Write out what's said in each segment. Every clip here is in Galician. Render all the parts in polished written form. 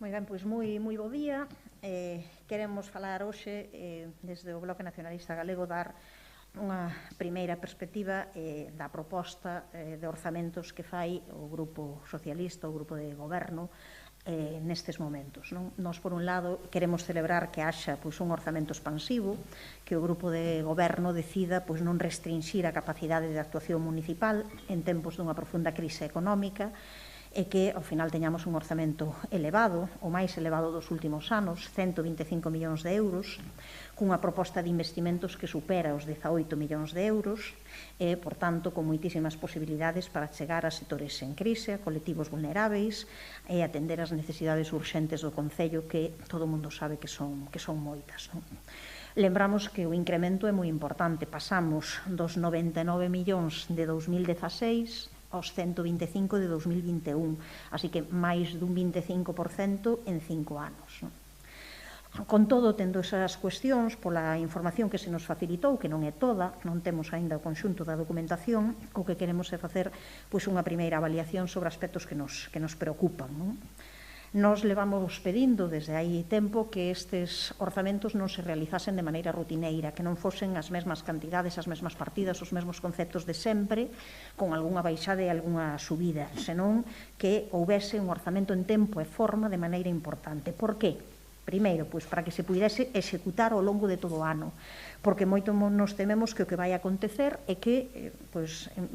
Moi ben, pois moi bo día. Queremos falar hoxe desde o Bloque Nacionalista Galego dar unha primeira perspectiva da proposta de orzamentos que fai o Grupo Socialista, o Grupo de Goberno, nestes momentos. Nós, por un lado, queremos celebrar que haxa un orzamento expansivo, que o Grupo de Goberno decida non restringir a capacidade de actuación municipal en tempos dunha profunda crise económica, e que, ao final, teñamos un orzamento elevado, o máis elevado dos últimos anos, 125 millóns de euros, cunha proposta de investimentos que supera os 18 millóns de euros e, por tanto, con moitísimas posibilidades para chegar a sectores en crise, a colectivos vulneráveis e atender as necesidades urxentes do Concello, que todo o mundo sabe que son moitas. Lembramos que o incremento é moi importante. Pasamos dos 99 millóns de 2016 aos 125 de 2021, así que máis dun 25% en 5 anos. Con todo, tendo esas cuestións, pola información que se nos facilitou, que non é toda, non temos aínda o conxunto da documentación, o que queremos é facer unha primeira avaliación sobre aspectos que nos preocupan. Nos levamos pedindo desde hai tempo que estes orzamentos non se realizasen de maneira rutineira, que non fosen as mesmas cantidades, as mesmas partidas, os mesmos conceptos de sempre, con algunha baixada e algunha subida, senón que houbese un orzamento en tempo e forma de maneira importante. Por que? Primeiro, para que se pudese executar ao longo de todo o ano, porque moito nos tememos que o que vai acontecer é que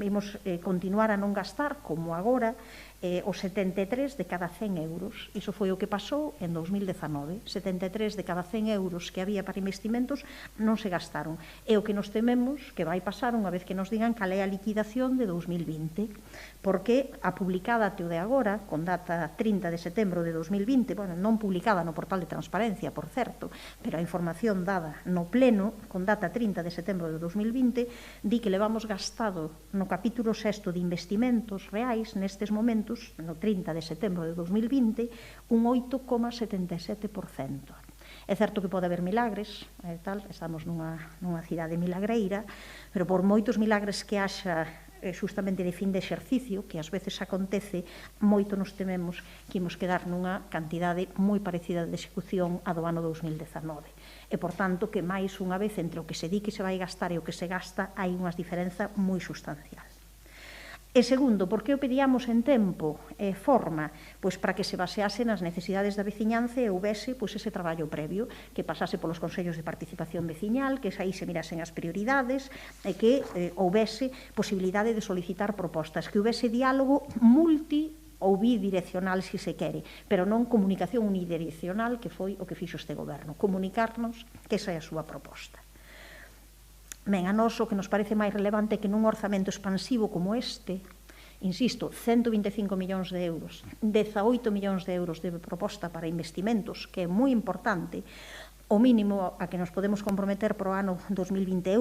imos continuar a non gastar, como agora, o 73 de cada 100 euros. Iso foi o que pasou en 2019. 73 de cada 100 euros que había para investimentos non se gastaron. E o que nos tememos que vai pasar unha vez que nos digan cal é a liquidación de 2020. Porque a publicada até o de agora, con data 30 de setembro de 2020, non publicada no portal de transparencia, por certo, pero a información dada no pleno, con data 30 de setembro de 2020, di que levamos gastado no capítulo 6 de investimentos reais nestes momentos, no 30 de setembro de 2020, un 8,77%. É certo que pode haber milagres, estamos nunha cidade milagreira, pero por moitos milagres que haxa justamente de fin de exercicio, que ás veces acontece, moito nos tememos que imos quedar nunha cantidade moi parecida de execución a do ano 2019. E, por tanto, que máis unha vez entre o que se di que se vai gastar e o que se gasta hai unha diferenza moi sustancial. E segundo, por que o pedíamos en tempo e forma? Pois para que se basease nas necesidades da veciñanza e houbese ese traballo previo, que pasase polos consellos de participación veciñal, que aí se mirasen as prioridades e que houbese posibilidade de solicitar propostas, que houbese diálogo ou bidireccional, se se quere, pero non comunicación unidireccional, que foi o que fixo este goberno, comunicarnos que esa é a súa proposta. Ben, a nós o que nos parece máis relevante é que nun orzamento expansivo como este, insisto, 125 millóns de euros, 18 millóns de euros de proposta para investimentos, que é moi importante, o mínimo a que nos podemos comprometer para o ano 2021,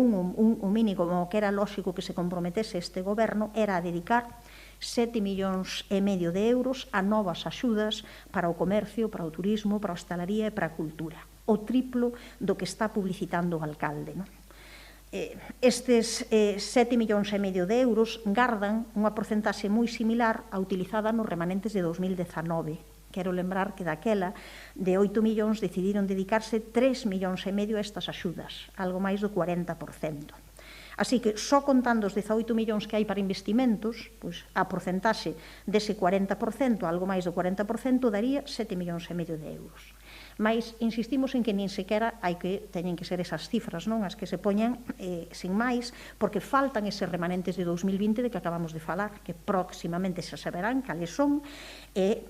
o mínimo que era lógico que se comprometese este goberno, era a dedicar 7,5 millóns de euros a novas axudas para o comercio, para o turismo, para a hostalaría e para a cultura. O triplo do que está publicitando o alcalde, non? Estes 7,5 millóns de euros gardan unha porcentaxe moi similar a utilizada nos remanentes de 2019. Quero lembrar que daquela, de 8 millóns, decidiron dedicarse 3,5 millóns a estas axudas, algo máis do 40%. Así que, só contando os 18 millóns que hai para investimentos, a porcentaxe dese 40%, algo máis do 40%, daría 7,5 millóns de euros. Mais insistimos en que nin sequera teñen que ser esas cifras, non as que se poñan sin máis, porque faltan eses remanentes de 2020 de que acabamos de falar, que próximamente se saberán cales son, e,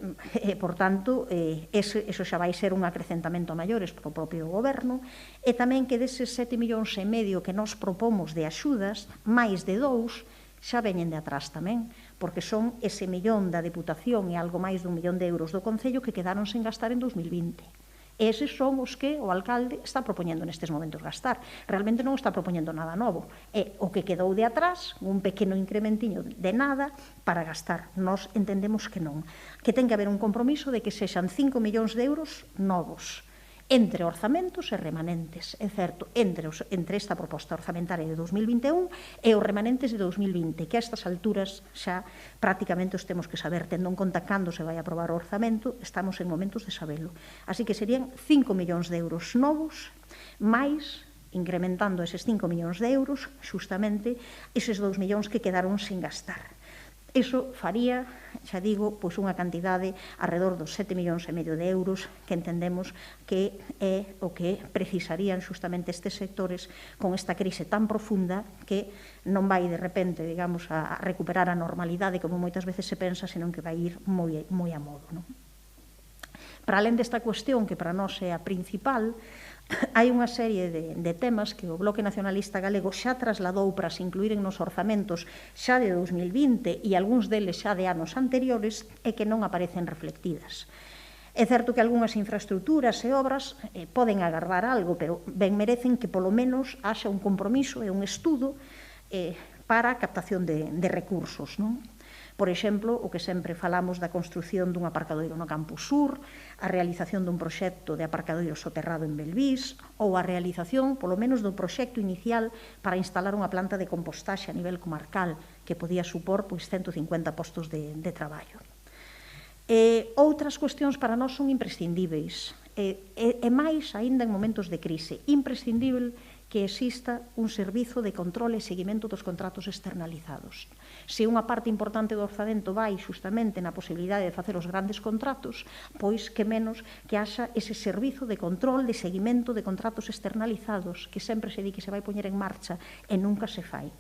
por tanto, eso xa vai ser un acrecentamento a maiores para o propio goberno, e tamén que deses 7,5 millóns que nos propomos de axudas, máis de 2, xa veñen de atrás tamén, porque son ese millón da Deputación e algo máis dun millón de euros do Concello que quedaron sen gastar en 2020. Eses son os que o alcalde está propoñendo nestes momentos gastar. Realmente non está propoñendo nada novo. É o que quedou de atrás, un pequeno incrementiño de nada para gastar. Nós entendemos que non. Que ten que haber un compromiso de que sexan 5 millóns de euros novos entre orzamentos e remanentes. É certo, entre esta proposta orzamentaria de 2021 e os remanentes de 2020, que a estas alturas xa prácticamente os temos que saber, tendo en conta cando se vai aprobar o orzamento, estamos en momentos de sabelo. Así que serían 5 millóns de euros novos, máis, incrementando eses 5 millóns de euros, xustamente eses 2 millóns que quedaron sin gastar. Iso faría, xa digo, pois unha cantidade alrededor dos 7,5 millóns de euros que entendemos que é o que precisarían xustamente estes sectores con esta crise tan profunda que non vai de repente, digamos, a recuperar a normalidade como moitas veces se pensa, senón que vai ir moi a modo, non? Para alén desta cuestión, que para nós é a principal, hai unha serie de temas que o Bloque Nacionalista Galego xa trasladou para se incluíren nos orzamentos xa de 2020 e algúns deles xa de anos anteriores e que non aparecen reflectidas. É certo que algunhas infraestructuras e obras poden agardar algo, pero ben merecen que polo menos haxa un compromiso e un estudo para a captación de recursos, non? Por exemplo, o que sempre falamos da construción dun aparcadoiro no Campus Sur, a realización dun proxecto de aparcadoiro soterrado en Belvís ou a realización, polo menos, do proxecto inicial para instalar unha planta de compostaxe a nivel comarcal que podía supor 150 postos de traballo. Outras cuestións para nós son imprescindíveis, e máis aínda en momentos de crise, imprescindível que exista un servizo de control e seguimento dos contratos externalizados. Se unha parte importante do orzamento vai xustamente na posibilidade de facer os grandes contratos, pois que menos que haxa ese servizo de control, de seguimento de contratos externalizados que sempre se di que se vai poñer en marcha e nunca se fai.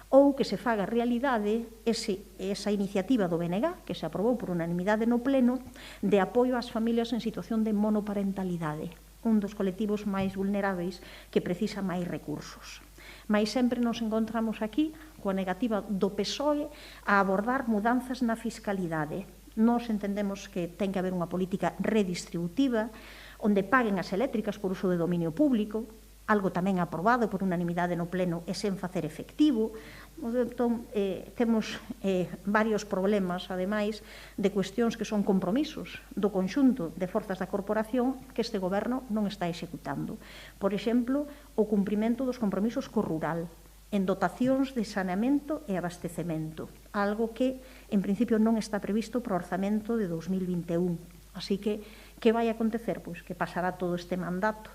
Ou que se faga realidade esa iniciativa do BNG, que se aprobou por unanimidade no Pleno, de apoio ás familias en situación de monoparentalidade, un dos colectivos máis vulneráveis que precisa máis recursos. Mais sempre nos encontramos aquí coa negativa do PSOE a abordar mudanzas na fiscalidade. Nós entendemos que ten que haber unha política redistributiva onde paguen as eléctricas por uso de dominio público, algo tamén aprobado por unanimidade no Pleno e sen facer efectivo. Entón, temos varios problemas, ademais, de cuestións que son compromisos do conxunto de forzas da corporación que este goberno non está executando. Por exemplo, o cumprimento dos compromisos co rural, en dotacións de saneamento e abastecemento, algo que, en principio, non está previsto para o orzamento de 2021. Así que vai acontecer? Pois que pasará todo este mandato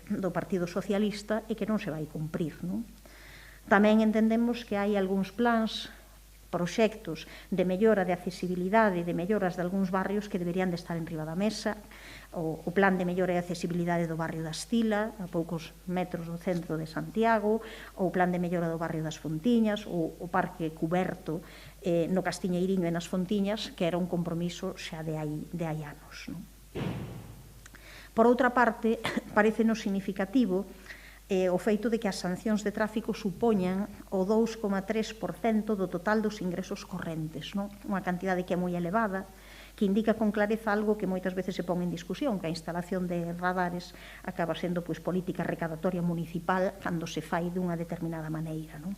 do Partido Socialista e que non se vai cumprir, non? Tamén entendemos que hai algúns plans, proxectos de mellora de accesibilidade, de melloras de algúns barrios que deberían de estar en riba da mesa, o plan de mellora e accesibilidade do barrio da Estila, a poucos metros do centro de Santiago, ou o plan de mellora do barrio das Fontiñas, ou o parque cuberto no Castiñeiriño e nas Fontiñas, que era un compromiso xa de hai anos, non? Por outra parte, parécenos significativo o feito de que as sancións de tráfico supoñan o 2,3% do total dos ingresos correntes, non? Unha cantidade que é moi elevada, que indica con clareza algo que moitas veces se pon en discusión, que a instalación de radares acaba sendo política recadatoria municipal cando se fai dunha determinada maneira, non?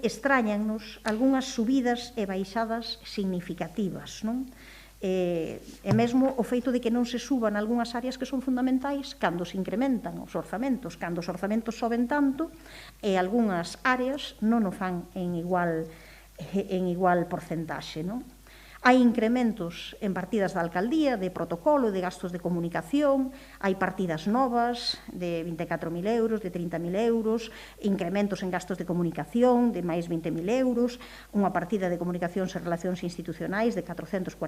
Extrañannos algunhas subidas e baixadas significativas, non? E mesmo o feito de que non se suban algunhas áreas que son fundamentais cando se incrementan os orzamentos, cando os orzamentos soben tanto e algunhas áreas non o fan en igual porcentaxe, non? Hai incrementos en partidas da alcaldía, de protocolo, de gastos de comunicación, hai partidas novas de 24.000 euros, de 30.000 euros, incrementos en gastos de comunicación de máis 20.000 euros, unha partida de comunicacións e relacións institucionais de 440.000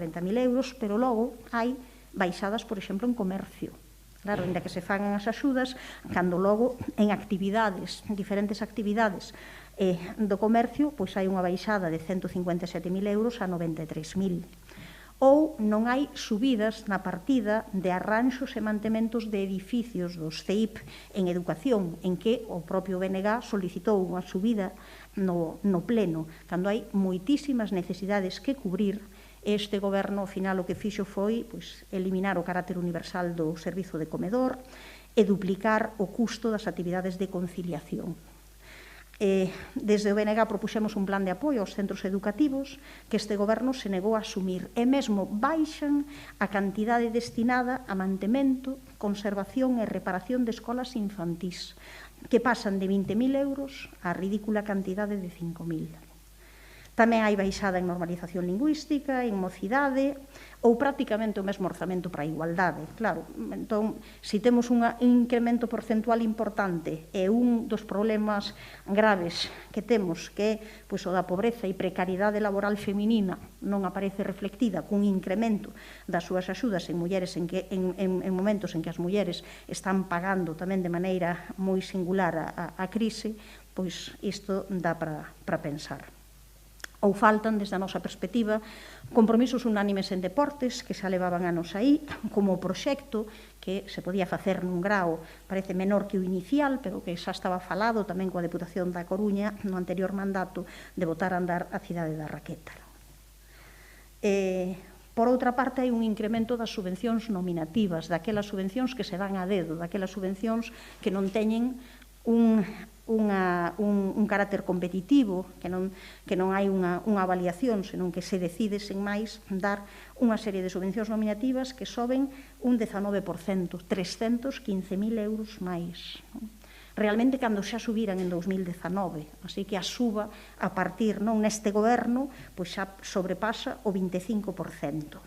euros, pero logo hai baixadas, por exemplo, en comercio. Claro, ainda que se fagan as axudas, cando logo en actividades, diferentes actividades do comercio, pois hai unha baixada de 157.000 euros a 93.000. Ou non hai subidas na partida de arranxos e mantementos de edificios dos CEIP en educación, en que o propio BNG solicitou unha subida no Pleno, cando hai moitísimas necesidades que cubrir. Este goberno, ao final, o que fixo foi eliminar o carácter universal do servizo de comedor e duplicar o custo das actividades de conciliación. Desde o BNG propuxemos un plan de apoio aos centros educativos que este goberno se negou a asumir e mesmo baixan a cantidade destinada a mantemento, conservación e reparación de escolas infantís, que pasan de 20.000 euros á ridícula cantidade de 5.000. Tamén hai baixada en normalización lingüística, en mocidade ou prácticamente o mesmo orzamento para a igualdade. Claro, entón, se temos un incremento porcentual importante e un dos problemas graves que temos, que é o da pobreza e precariedade laboral feminina, non aparece reflectida cun incremento das súas axudas en momentos en que as mulleres están pagando tamén de maneira moi singular a crise, pois isto dá para pensar. Ou faltan, desde a nosa perspectiva, compromisos unánimes en deportes, que xa levaban anos aí, como o proxecto, que se podía facer nun grao, parece menor que o inicial, pero que xa estaba falado tamén coa Deputación da Coruña no anterior mandato de botar a andar a cidade da Raqueta. Por outra parte, hai un incremento das subvencións nominativas, daquelas subvencións que se dan a dedo, daquelas subvencións que non teñen un carácter competitivo, que non hai unha avaliación, senón que se decide, sen máis, dar unha serie de subvencións nominativas que soben un 19%, 315.000 euros máis. Realmente, cando xa subiran en 2019, así que a suba a partir neste goberno xa sobrepasa o 25%.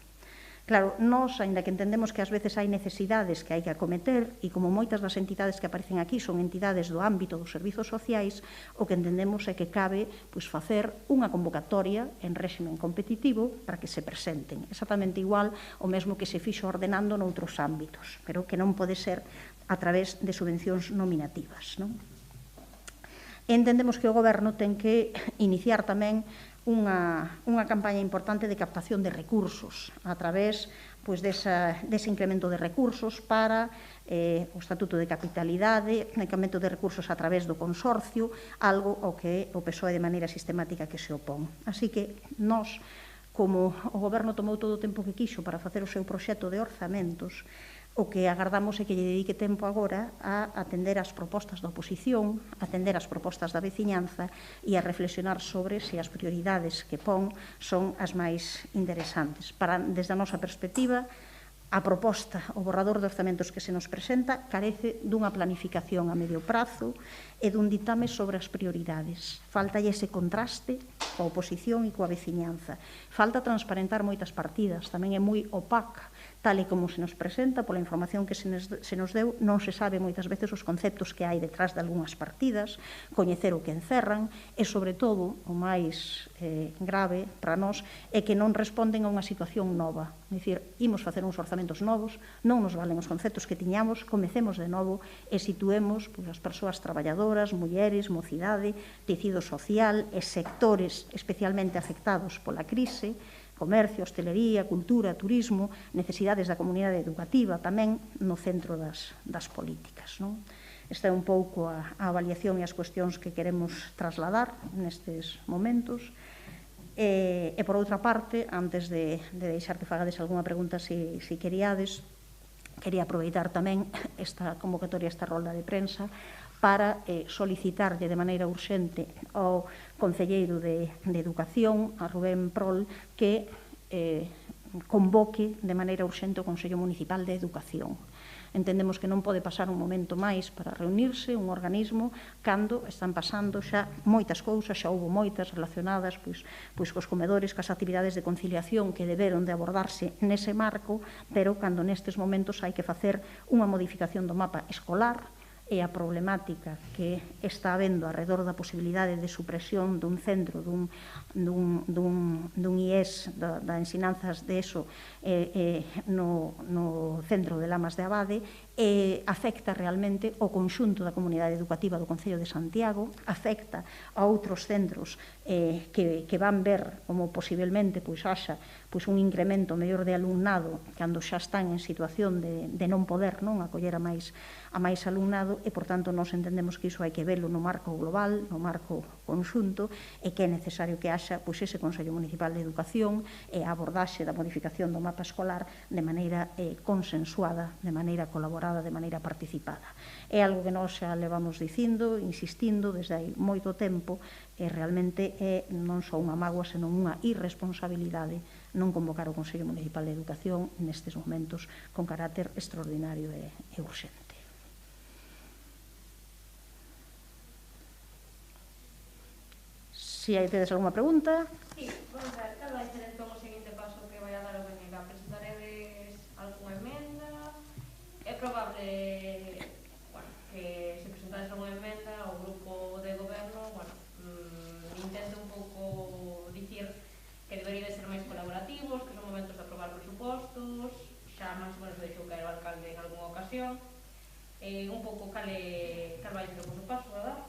Claro, nós, aínda que entendemos que ás veces hai necesidades que hai que acometer, e como moitas das entidades que aparecen aquí son entidades do ámbito dos servizos sociais, o que entendemos é que cabe facer unha convocatoria en réximen competitivo para que se presenten. Exactamente igual o mesmo que se fixo ordenando noutros ámbitos, pero que non pode ser a través de subvencións nominativas. Entendemos que o goberno ten que iniciar tamén unha campaña importante de captación de recursos a través dese incremento de recursos para o Estatuto de Capitalidade, o incremento de recursos a través do consorcio, algo ao que o PSOE de maneira sistemática que se opón. Así que nós, como o goberno tomou todo o tempo que quixo para facer o seu proxecto de orzamentos, o que agardamos é que lle dedique tempo agora a atender as propostas da oposición, atender as propostas da veciñanza e a reflexionar sobre se as prioridades que pon son as máis interesantes. Desde a nosa perspectiva, a proposta, o borrador de orzamentos que se nos presenta, carece dunha planificación a medio prazo e dun ditame sobre as prioridades. Falta ese contraste coa oposición e coa veciñanza. Falta transparentar moitas partidas, tamén é moi opaca, tal e como se nos presenta, pola información que se nos deu, non se sabe moitas veces os conceptos que hai detrás de algunhas partidas, coñecer o que encerran, e, sobre todo, o máis grave para nós, é que non responden a unha situación nova. É dicir, imos facer uns orzamentos novos, non nos valen os conceptos que tiñamos, comecemos de novo e situemos as persoas traballadoras, mulleres, mocidade, tecido social e sectores especialmente afectados pola crise, comercio, hostelería, cultura, turismo, necesidades da comunidade educativa tamén no centro das políticas. Esta é un pouco a avaliación e as cuestións que queremos trasladar nestes momentos. E, por outra parte, antes de deixar que fagades algunha pregunta se queríades, quería aproveitar tamén esta convocatoria, esta rolda de prensa, para solicitarlle de maneira urxente ao Concelleiro de Educación, a Rubén Prol, que convoque de maneira urxente o Consello Municipal de Educación. Entendemos que non pode pasar un momento máis para reunirse un organismo cando están pasando xa moitas cousas, xa houve moitas relacionadas cos comedores, cas actividades de conciliación que deberon de abordarse nese marco, pero cando nestes momentos hai que facer unha modificación do mapa escolar e a problemática que está habendo alrededor da posibilidade de supresión dun centro, dun IES, da ensinanzas de ESO no centro de Lamas de Abade, afecta realmente o conxunto da comunidade educativa do Concello de Santiago, afecta a outros centros que van ver como posiblemente haxa un incremento mellor de alumnado cando xa están en situación de non poder acoller a máis alumnado e, por tanto, nós entendemos que iso hai que velo no marco global, no marco conxunto, e que é necesario que haxa ese Consello Municipal de Educación e a abordaxe da modificación do mapa escolar de maneira consensuada, de maneira colaborativa. elaborada de maneira participada. É algo que nós xa levamos dicindo, insistindo desde hai moito tempo, e realmente é non só unha mágoa, senón unha irresponsabilidade non convocar o Consello Municipal de Educación nestes momentos con carácter extraordinario e urxente. Si hai tedes alguma pregunta? Sí, vamos a ver, cal vai ser entón o seguinte paso que vai a dar o BNG? Presentaredes algunha emenda? É probable, bueno, que se presentades algunha emenda o grupo de goberno, bueno, intente un pouco dicir que debería de ser máis colaborativos, que son momentos de aprobar presupostos, xa máis ou menos deixou caer o alcalde en algunha ocasión, un pouco cal vai ser o paso a paso, verdad?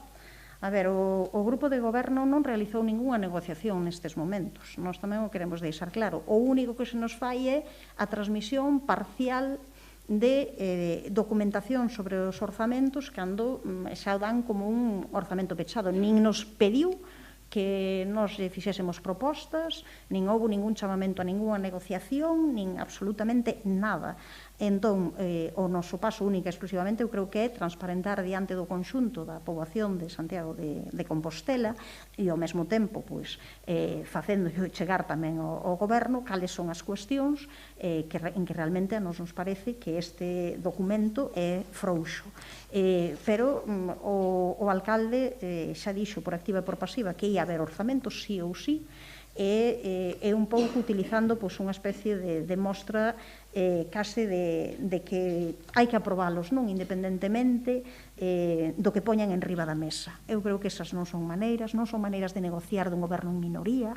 A ver, o grupo de goberno non realizou ningunha negociación nestes momentos. Nós tamén o queremos deixar claro. O único que se nos fai é a transmisión parcial de documentación sobre os orzamentos cando xa dan como un orzamento pechado. Nin nos pediu que nos fixésemos propostas, nin houve ningún chamamento a ninguna negociación, nin absolutamente nada. Entón, o noso paso única exclusivamente eu creo que é transparentar diante do conxunto da poboación de Santiago de Compostela e ao mesmo tempo facendo chegar tamén ao goberno cales son as cuestións en que realmente a nos parece que este documento é frouxo. Pero o alcalde xa dixo por activa e por pasiva que ia haber orzamentos sí ou sí, e un pouco utilizando unha especie de mostra case de que hai que aprobalos, non independentemente do que poñan en riba da mesa. Eu creo que esas non son maneiras de negociar dun goberno en minoría.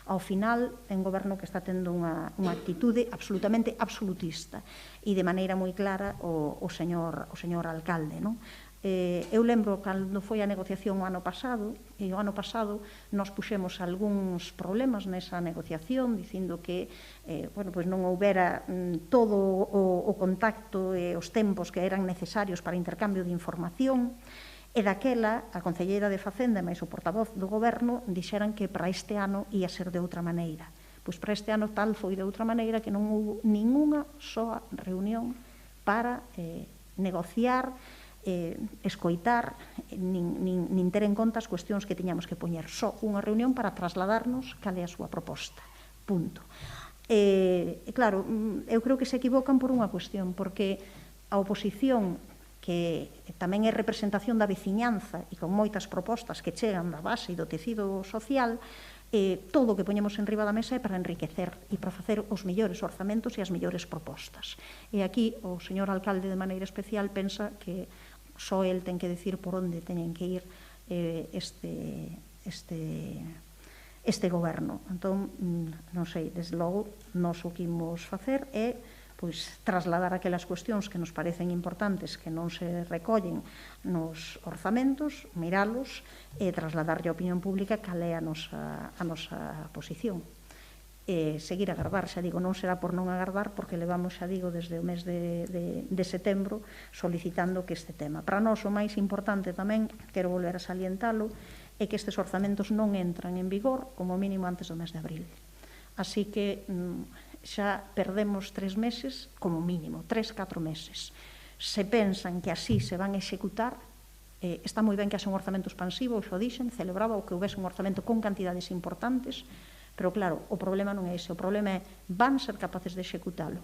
Ao final, é un goberno que está tendo unha actitude absolutamente absolutista e de maneira moi clara o señor alcalde, non? Eu lembro cando foi a negociación o ano pasado, e o ano pasado nos puxemos algúns problemas nesa negociación, dicindo que non houbera todo o contacto e os tempos que eran necesarios para intercambio de información, e daquela a concelleira de Facenda e máis o portavoz do goberno dixeran que para este ano ia ser de outra maneira. Pois para este ano tal foi de outra maneira que non houve ninguna soa reunión para negociar, escoitar, nin ter en conta as cuestións que tiñamos que poñer. Só unha reunión para trasladarnos cal é a súa proposta. Punto. Claro, eu creo que se equivocan por unha cuestión, porque a oposición, que tamén é representación da veciñanza e con moitas propostas que chegan da base e do tecido social, todo o que poñemos en riba da mesa é para enriquecer e para facer os mellores orzamentos e as mellores propostas. E aquí o señor alcalde de maneira especial pensa que só el ten que decir por onde teñen que ir este goberno. Entón, non sei, desde logo, nós o que imos facer é trasladar aquelas cuestións que nos parecen importantes que non se recollen nos orzamentos, miralos e trasladarlle á opinión pública cal é a nosa posición. Seguir a agardar, xa digo, non será por non agardar, porque levamos, xa digo, desde o mes de setembro solicitando que este tema. Para nós o máis importante tamén, quero volver a salientalo, é que estes orzamentos non entran en vigor como mínimo antes do mes de abril. Así que xa perdemos 3 meses como mínimo, 3-4 meses. Se pensan que así se van executar, está moi ben que haxa un orzamento expansivo, xo dixen, celebraba o que houvese un orzamento con cantidades importantes, pero claro, o problema non é ese, o problema é van ser capaces de executalo.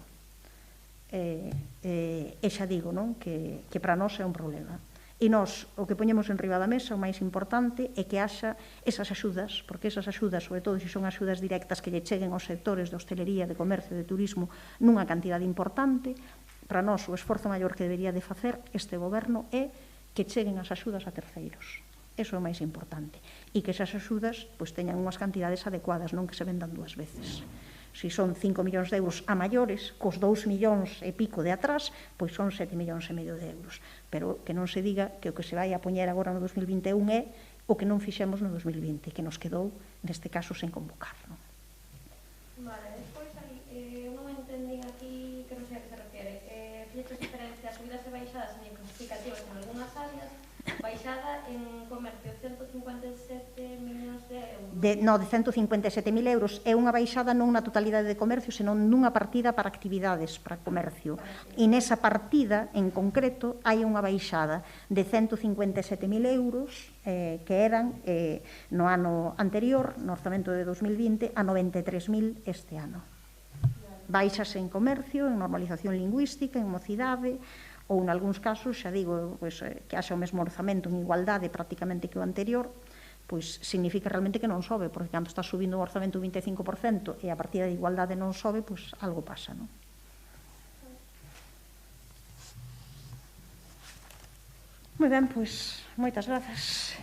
E xa digo, non, que para nós é un problema. E nós, o que poñemos en riba da mesa, o máis importante é que haxa esas axudas, porque esas axudas, sobre todo se son axudas directas que lle cheguen aos sectores de hostelería, de comercio, de turismo, nunha cantidade importante. Para nós, o esforzo maior que debería de facer este goberno é que cheguen as axudas a terceiros. Eso é o máis importante. E que esas axudas teñan unhas cantidades adecuadas, non que se vendan 2 veces. Se son 5 millóns de euros a maiores, cos 2 millóns e pico de atrás, pois son 7 millóns e medio de euros. Pero que non se diga que o que se vai a poñer agora no 2021 é o que non fixemos no 2020, que nos quedou, neste caso, sen convocar. Vale, despois non entendín aquí, que non sei a que se refiere, fixeches diferencia a subidas e baixadas significativas en algunhas áreas, baixada en comercio 157 millóns de euros. de 157.000 euros, é unha baixada non na totalidade de comercio, senón nunha partida para actividades, para comercio. E nesa partida, en concreto, hai unha baixada de 157.000 euros que eran no ano anterior, no orzamento de 2020, a 93.000 este ano. Baixas en comercio, en normalización lingüística, en mocidade, ou en algúns casos, xa digo, que haxa o mesmo orzamento en igualdade prácticamente que o anterior, pois significa realmente que non sobe, porque cando está subindo o orzamento un 25% e a partida de igualdade non sobe, pois algo pasa, non? Moi ben, pois, moitas grazas.